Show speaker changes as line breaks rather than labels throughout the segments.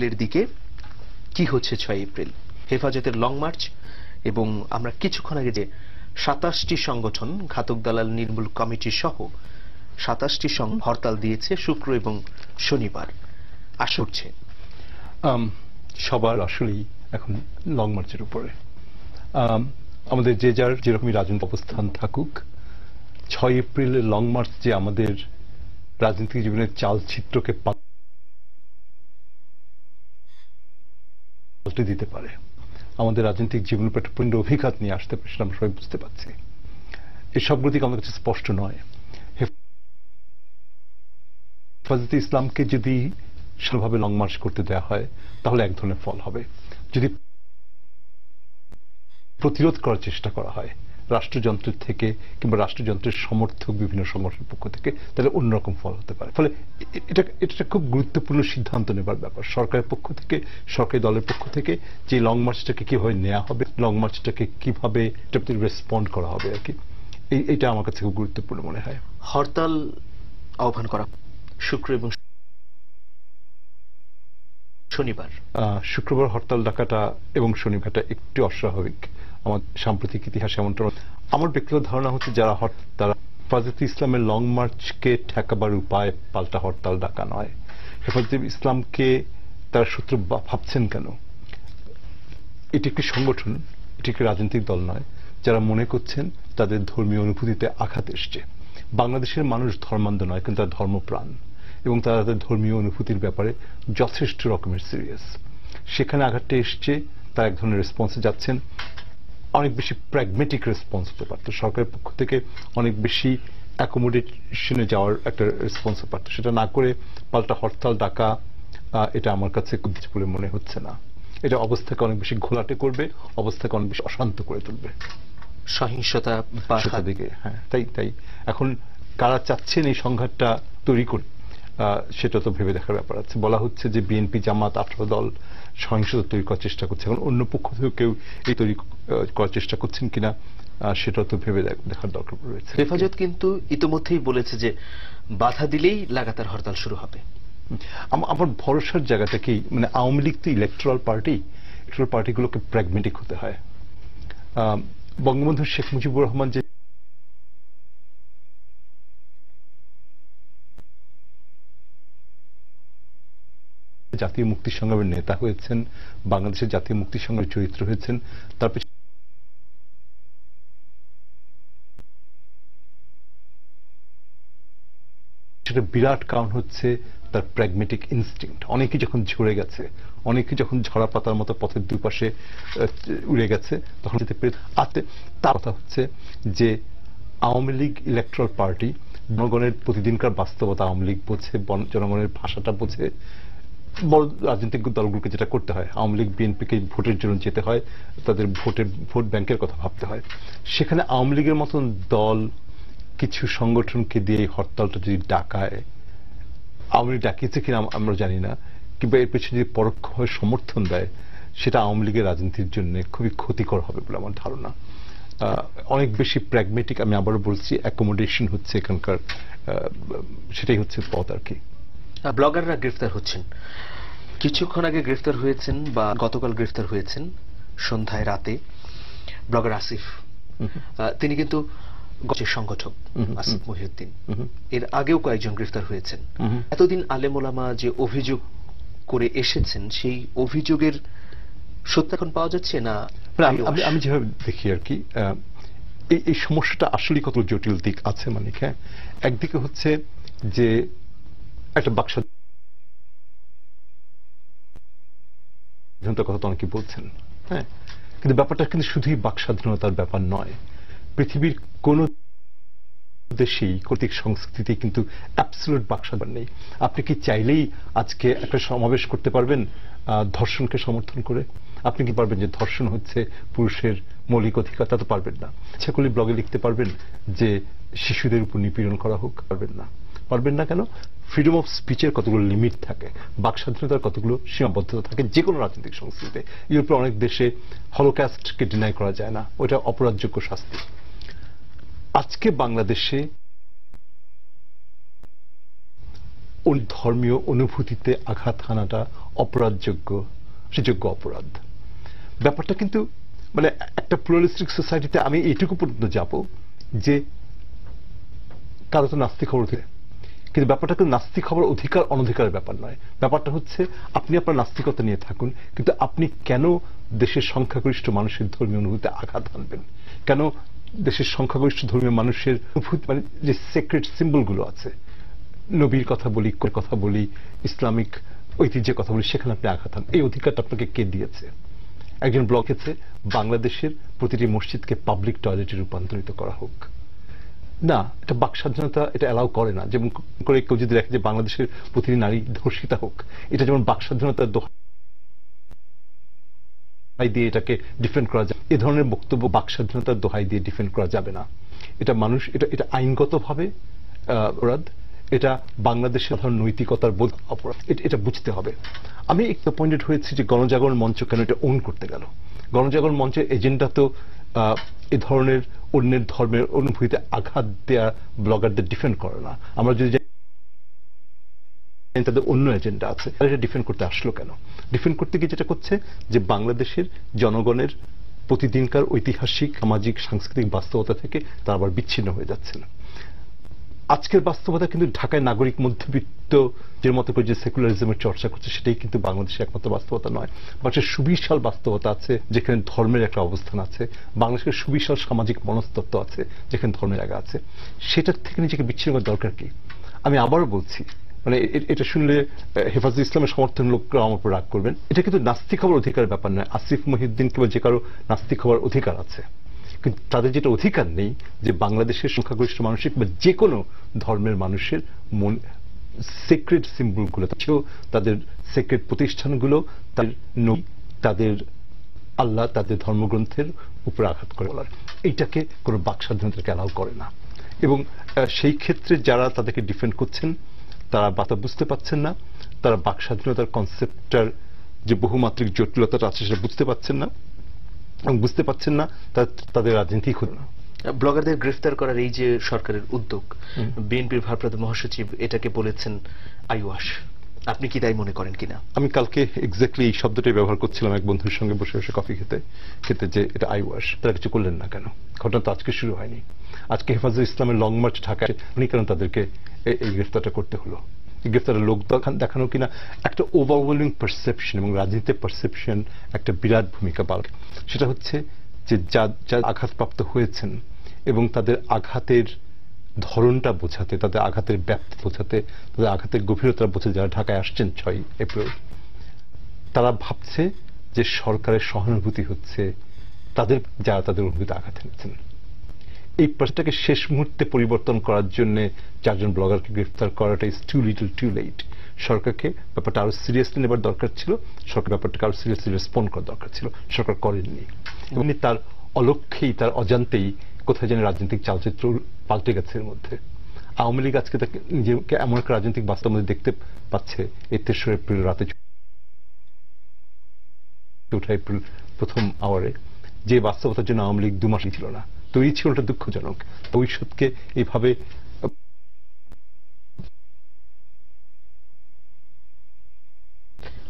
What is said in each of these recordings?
এর দিকে কি হচ্ছে 6 এপ্রিল হেফাজতের লং মার্চ এবং আমরা কিছুক্ষণ আগে যে 27টি সংগঠন ঘাতক দালাল নির্মূল কমিটি সহ 27টি হরতাল দিয়েছে শুক্র এবং শনিবার আসছে
সবার আসলেই এখন লং মার্চের উপরে আমাদের যে যার যেরকমই রাজনৈতিক অবস্থান থাকুক 6 এপ্রিলের লং মার্চ যে আমাদের রাজনৈতিক জীবনের চালচিত্রকে পাল্টে দিতে পারে, আমাদের রাজনৈতিক জীবনের উপর একটা পূর্ণ অভিঘাত নিয়ে আসতে পারে, সেটা আমরা সবাই বুঝতে পারছি। এই সবগুলো দিকে আমাদের কাছে স্পষ্ট নয়। হেফাজতে ইসলামকে যদি সেভাবে লং মার্চ করতে দেওয়া হয় তাহলে এক ধরনের ফল হবে, যদি প্রতিরোধ করার চেষ্টা করা হয় রাষ্ট্রযন্ত্রের থেকে কিংবা রাষ্ট্রযন্ত্রের সমর্থক বিভিন্ন সংগঠনের পক্ষ থেকে, তাহলে অন্যরকম ফল হতে পারে। ফলে এটা খুব গুরুত্বপূর্ণ সিদ্ধান্ত নেবার ব্যাপার সরকারের পক্ষ থেকে, সরকারি দলের পক্ষ থেকে, যে লং মার্চটাকে কিভাবে নেওয়া হবে, লং মার্চটাকে কিভাবে রেসপন্ড করা হবে আর কি। এইটা আমার কাছে খুব গুরুত্বপূর্ণ মনে হয়।
হরতাল আহ্বান করা শুক্র এবং শনিবার,
শুক্রবার হরতাল ডাকাটা এবং শনিবারটা একটু অস্বাভাবিক আমার সাম্প্রতিক ইতিহাসে। এমনটা আমার ব্যক্তিগত ধারণা হচ্ছে যারা তারা হেফাজতে ইসলামের লং মার্চকে ঠেকাবার উপায় পাল্টা হরতাল ডাকা নয়। হেফাজতে ইসলামকে তারা শত্রু ভাবছেন কেন? এটি একটি সংগঠন, এটি একটি রাজনৈতিক দল নয় যারা মনে করছেন তাদের ধর্মীয় অনুভূতিতে আঘাত এসছে। বাংলাদেশের মানুষ ধর্মান্ধ নয়, কিন্তু তারা ধর্মপ্রাণ এবং তারা তাদের ধর্মীয় অনুভূতির ব্যাপারে যথেষ্ট রকমের সিরিয়াস। সেখানে আঘাতটা এসছে, তারা এক ধরনের রেসপন্সে যাচ্ছেন। অনেক বেশি প্র্যাগমেটিক রেসপন্স হতে পারত, সরকারের পক্ষ থেকে অনেক বেশি অ্যাকোমোডেশনে যাওয়ার একটা রেসপন্স হতে পারত। সেটা না করে পাল্টা হরতাল ডাকা, এটা আমার কাছে খুব বলে মনে হচ্ছে না। এটা অবস্থাকে অনেক বেশি ঘোলাটে করবে, অবস্থাকে অনেক বেশি অশান্ত করে তুলবে,
সহিংসতা
দিকে। হ্যাঁ, তাই এখন কারা চাচ্ছেন এই সংঘাতটা তৈরি করে, সেটা তো ভেবে দেখার ব্যাপার আছে। বলা হচ্ছে যে বিএনপি, জামাত, 18 দল সহিংসতা তৈরি করার চেষ্টা করছে। এখন অন্য পক্ষ থেকেও কেউ এই তৈরি করার চেষ্টা করছেন কিনা সেটা তো ভেবে দেখার দরকার রয়েছে।
হেফাজত কিন্তু ইতিমধ্যেই বলেছে যে বাধা দিলেই লাগাতার হরতাল শুরু হবে।
আমার ভরসার জায়গাটা কি, মানে আওয়ামী লীগ তো ইলেকট্রাল পার্টিগুলোকে প্র্যাগমেটিক হতে হয়। বঙ্গবন্ধু শেখ মুজিবুর রহমান যে জাতীয় মুক্তি সংগ্রামের নেতা হয়েছেন, বাংলাদেশের জাতীয় মুক্তি সংগ্রামের চরিত্র হয়েছেন, তার সেটা বিরাট কারণ হচ্ছে তার প্র্যাগমেটিক ইনস্টিংক্ট। অনেকে যখন ঝরে গেছে, অনেকে যখন ঝরা পাতার মতো পথের দুপাশে উড়ে গেছে, তখন তার কথা হচ্ছে যে আওয়ামী লীগ ইলেকট্রাল পার্টি জনগণের প্রতিদিনকার বাস্তবতা আওয়ামী লীগ বোঝে, জনগণের ভাষাটা বোঝে। বড় রাজনৈতিক দলগুলোকে যেটা করতে হয়, আওয়ামী লীগ বিএনপিকে ভোটের জন্য যেতে হয়, তাদের ভোট ব্যাংকের কথা ভাবতে হয়। সেখানে আওয়ামী লীগের মতন দল কিছু সংগঠনকে দিয়ে এই হরতালটা যদি ডাকায়, আওয়ামী লীগ ডাকিয়েছে কিনা আমরা জানি না, কিংবা এর পেছনে যদি পরোক্ষভাবে সমর্থন দেয়, সেটা আওয়ামী লীগের রাজনীতির জন্য খুবই ক্ষতিকর হবে বলে আমার ধারণা। অনেক বেশি প্র্যাগমেটিক, আমি আবারও বলছি, অ্যাকোমোডেশন হচ্ছে এখানকার, সেটাই হচ্ছে পথ আর কি।
ব্লগাররা গ্রেফতার হচ্ছেন, কিছুক্ষণ আগে গ্রেফতার হয়েছেন বা গতকাল গ্রেফতার হয়েছেন সন্ধ্যায় রাতে ব্লগার আসিফ। তিনি কিন্তু সংগঠক আসিফ মহিউদ্দিন, এর আগেও কয়েকজন গ্রেফতার হয়েছেন। এতদিন আলেম ওলামা যে অভিযোগ করে এসেছেন, সেই অভিযোগের সত্য এখন পাওয়া যাচ্ছে না?
আমি যেভাবে দেখি আর কি, এই সমস্যাটা আসলে কত জটিল দিক আছে। মানে হ্যাঁ, একদিকে হচ্ছে যে একটা বাকস্বাধীনতার কথা তো অনেকে বলছেন, হ্যাঁ, কিন্তু ব্যাপারটা কিন্তু শুধুই বাকস্বাধীনতার ব্যাপার নয়। পৃথিবীর কোন দেশেই কর্তৃক সংস্কৃতি কিন্তু অ্যাবসলিউট বাকস্বাধীনতা নেই। আপনি কি চাইলেই আজকে একটা সমাবেশ করতে পারবেন ধর্ষণকে সমর্থন করে? আপনি কি পারবেন যে ধর্ষণ হচ্ছে পুরুষের মৌলিক অধিকার? তা তো পারবেন না। ইচ্ছা করলে ব্লগে লিখতে পারবেন যে শিশুদের উপর নিপীড়ন করা হোক? পারবেন না। পারবেন না কেন? ফ্রিডম অফ স্পিচের কতগুলো লিমিট থাকে, বাক স্বাধীনতার কতগুলো সীমাবদ্ধতা থাকে যে কোনো রাজনৈতিক সংস্কৃতিতে। ইউরোপের অনেক দেশে হলোক্যাস্টকে ডিনাই করা যায় না, ওইটা অপরাধযোগ্য শাস্তি। আজকে বাংলাদেশে ধর্মীয় অনুভূতিতে আঘাত হানাটা অপরাধযোগ্য, সুযোগ্য অপরাধ। ব্যাপারটা কিন্তু মানে একটা প্লুরালিস্টিক সোসাইটিতে আমি এইটুকু পর্যন্ত যাব যে কারো তো নাস্তিক হওয়ার অধিকার, কিন্তু ব্যাপারটা কিন্তু নাস্তিক হওয়ার অধিকার অনধিকারের ব্যাপার নয়। ব্যাপারটা হচ্ছে আপনি আপনার নাস্তিকতা নিয়ে থাকুন, কিন্তু আপনি কেন দেশের সংখ্যাগরিষ্ঠ মানুষের ধর্মীয় অনুভূতিতে আঘাত আনবেন? কেন দেশের সংখ্যাগরিষ্ঠ ধর্মীয় মানুষের অনুভূতি মানে যে সেক্রেট সিম্বলগুলো আছে, নবীর কথা বলি, কথা বলি, ইসলামিক ঐতিহ্যের কথা বলি, সেখানে আপনি আঘাত আন? এই অধিকারটা আপনাকে কে দিয়েছে? একজন ব্লকেছে বাংলাদেশের প্রতিটি মসজিদকে পাবলিক টয়লেটে রূপান্তরিত করা হোক। না, এটা বাক স্বাধীনতা এটা অ্যালাউ করে না। যেমন করে কেউ যদি দেখে যে বাংলাদেশের প্রতিটি নারী ধর্ষিতা হোক, এটা যেমন বাক স্বাধীনতার দোহাই দিয়ে এটাকে ডিফেন্ড করা যায়, এ ধরনের বক্তব্য বাক স্বাধীনতার দোহাই দিয়ে ডিফেন্ড করা যাবে না। এটা মানুষ, এটা আইনগতভাবে অপরাধ, এটা বাংলাদেশের সাধারণ নৈতিকতার বোধ অপরাধ, এটা বুঝতে হবে। আমি একটু পয়েন্টেড হয়েছি যে গণজাগরণ মঞ্চ কেন এটা ওন করতে গেল। গণজাগরণ মঞ্চের এজেন্ডা তো এ ধরনের অন্যের ধর্মের অনুভূতিতে আঘাত দেয়া ব্লগারদের ডিফেন্ড করে না। আমরা যদি তাদের অন্য এজেন্ডা আছে, এটা ডিফেন্ড করতে আসলো কেন? ডিফেন্ড করতে গিয়ে যেটা করছে যে বাংলাদেশের জনগণের প্রতিদিনকার ঐতিহাসিক, সামাজিক, সাংস্কৃতিক বাস্তবতা থেকে তারা আবার বিচ্ছিন্ন হয়ে যাচ্ছে না। আজকের বাস্তবতা কিন্তু ঢাকায় নাগরিক মধ্যবিত্ত যে মতো করে যে সেকুলারিজমের চর্চা করছে সেটাই কিন্তু বাংলাদেশের একমাত্র বাস্তবতা নয়। বাংলাদেশের সুবিশাল বাস্তবতা আছে যেখানে ধর্মের একটা অবস্থান আছে, বাংলাদেশের সুবিশাল সামাজিক মনস্তত্ত্ব আছে যেখানে ধর্মের জায়গা আছে। সেটার থেকে নিজেকে বিচ্ছিন্ন করার দরকার কি? আমি আবারও বলছি, মানে এটা শুনলে হেফাজতে ইসলামের সমর্থন লোকরা আমার উপর রাগ করবেন। এটা কিন্তু নাস্তিক হওয়ার অধিকারের ব্যাপার নয়। আসিফ মহিউদ্দিন কিংবা যে কারো নাস্তিক হওয়ার অধিকার আছে, কিন্তু তাদের যেটা অধিকার নেই যে বাংলাদেশের সংখ্যাগরিষ্ঠ মানুষের বা যে কোনো ধর্মের মানুষের মন সিক্রেট সিম্বলগুলো, তাদের সিক্রেট প্রতিষ্ঠানগুলো, তাদের নবী, তাদের আল্লাহ, তাদের ধর্মগ্রন্থের উপর আঘাত করে বলার, এইটাকে কোনো বাক স্বাধীনতাকে অ্যালাউ করে না। এবং সেই ক্ষেত্রে যারা তাদেরকে ডিফেন্ড করছেন তারা বাতা বুঝতে পারছেন না, তারা বাক স্বাধীনতার কনসেপ্টটার যে বহুমাত্রিক জটিলতাটা আছে সেটা বুঝতে পারছেন না, এবং বুঝতে পারছেন না তাদের রাজনীতি হলো না।
ব্লগারদের গ্রেফতার করার এই যে সরকারের উদ্যোগ, বিএনপির ভারপ্রাপ্ত মহাসচিব এটাকে বলেছেন আইওয়াশ, আপনি কি তাই মনে করেন কিনা?
আমি কালকে এক্স্যাক্টলি এই শব্দটাই ব্যবহার করছিলাম এক বন্ধুর সঙ্গে বসে বসে কফি খেতে যে এটা আইওয়াশ। তারা কিছু করলেন না কেন? ঘটনা তো আজকে শুরু হয়নি। আজকে হেফাজতে ইসলামের লং মার্চ ঢাকায় উনি কেন তাদেরকে এই গ্রেফতারটা করতে হলো? গ্রেফতারের লোক দেখানো কিনা একটা ওভারওয়েলমিং পারসেপশন, এবং রাজনীতিতে পারসেপশন একটা বিরাট ভূমিকা পালন। সেটা হচ্ছে যে যা আঘাতপ্রাপ্ত হয়েছেন এবং তাদের আঘাতের ধরনটা বোঝাতে, তাদের আঘাতের ব্যাপ্তি বোঝাতে, তাদের আঘাতের গভীরতা বোঝাতে যারা ঢাকায় আসছেন 6 এপ্রিল, তারা ভাবছে যে সরকারের সহানুভূতি হচ্ছে তাদের, যারা তাদের অনুভূতি আঘাত এনেছেন। এই প্রশ্নটাকে শেষ মুহূর্তে পরিবর্তন করার জন্য 4 জন ব্লগারকে গ্রেফতার করাটা is too little too late. সরকারকে ব্যাপারটা আরো সিরিয়াসলি নেবার দরকার ছিল, সরকার ব্যাপারটাকে আরো সিরিয়াসলি রেসপন্ড করার দরকার ছিল, সরকার করেননি। এবং তার অলক্ষ্যেই, তার অজান্তেই কোথায় যেন রাজনৈতিক চালচিত্র পাল্টে গেছে এর মধ্যে। আওয়ামী লীগ আজকে তাকে নিজেকে এমন একটা রাজনৈতিক বাস্তব মধ্যে দেখতে পাচ্ছে এই 23 এপ্রিল রাতে, 4 এপ্রিল প্রথম আওয়ারে, যে বাস্তবতার জন্য আওয়ামী লীগ 2 মাসই ছিল না, তৈরি ছিল। ওটা দুঃখজনক। ভবিষ্যৎকে এইভাবে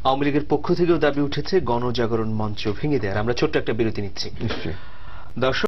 আওয়ামী লীগের পক্ষ থেকেও দাবি উঠেছে গণজাগরণ মঞ্চ ভেঙে দেয়। আমরা ছোট্ট একটা বিরতি নিচ্ছি।
নিশ্চয়ই
দর্শক